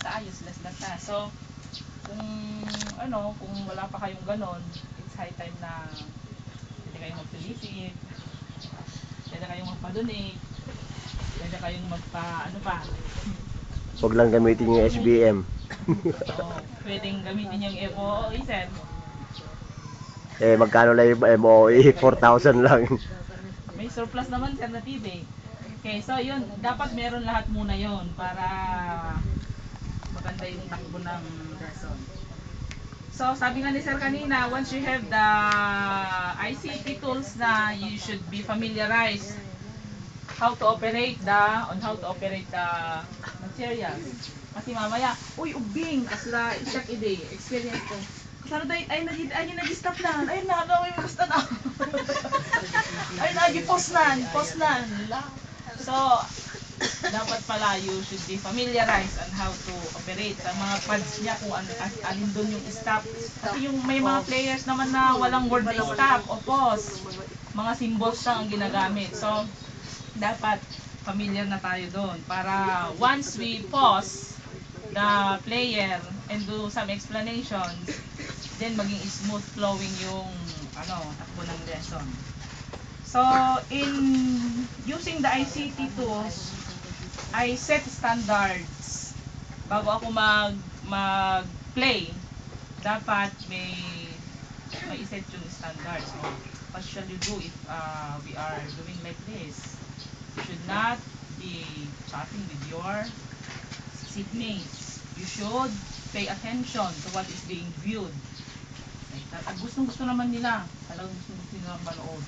basta useless data. So, kung kung wala pa kayong ganon, it's high time na pwede kayong mag-solicit, pwede kayong magpa-donate, pwede kayong Huwag lang gamitin yung SBM. Pwedeng gamitin yung MOE, sir. Magkano lang yung MOE? 4,000 lang. May surplus naman, sir, na TV. Okay, so yun, dapat meron lahat muna yun para maganda yung takbo ng lesson. So, sabi nga ni sir kanina, once you have the ICT tools na, you should be familiarized on how to operate the materials. Kasi mamaya, uy, ubing, kasla, isak ide, experience ko. Kasano tayo, ay nag-stop na, ay ay basta na. Ay nag-post na. So, dapat pala you should be familiarized on how to operate sa mga pads niya kung alin doon yung stop. Kasi yung may mga players naman na walang word na stop o pause. Mga symbols lang ang ginagamit. So, dapat familiar na tayo doon para once we pause the player and do some explanations, then maging smooth flowing yung takbo ng lesson. So, in using the ICT tools, I set standards. Bago ako mag-play, dapat may set yung standards. So, what shall you do if we are doing like this? You should not be chatting with your seatmates. You should pay attention to what is being viewed. At gustong-gusto naman nila. Talagang gusto nilang manood.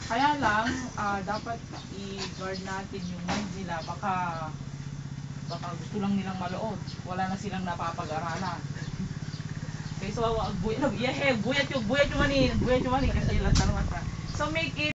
Kaya lang, dapat i-guard natin yung mind nila. Baka gusto lang nilang malood. Wala na silang napapag-aralan. Okay, so, buyat yung mani. Kasi lang tarwata. So, make it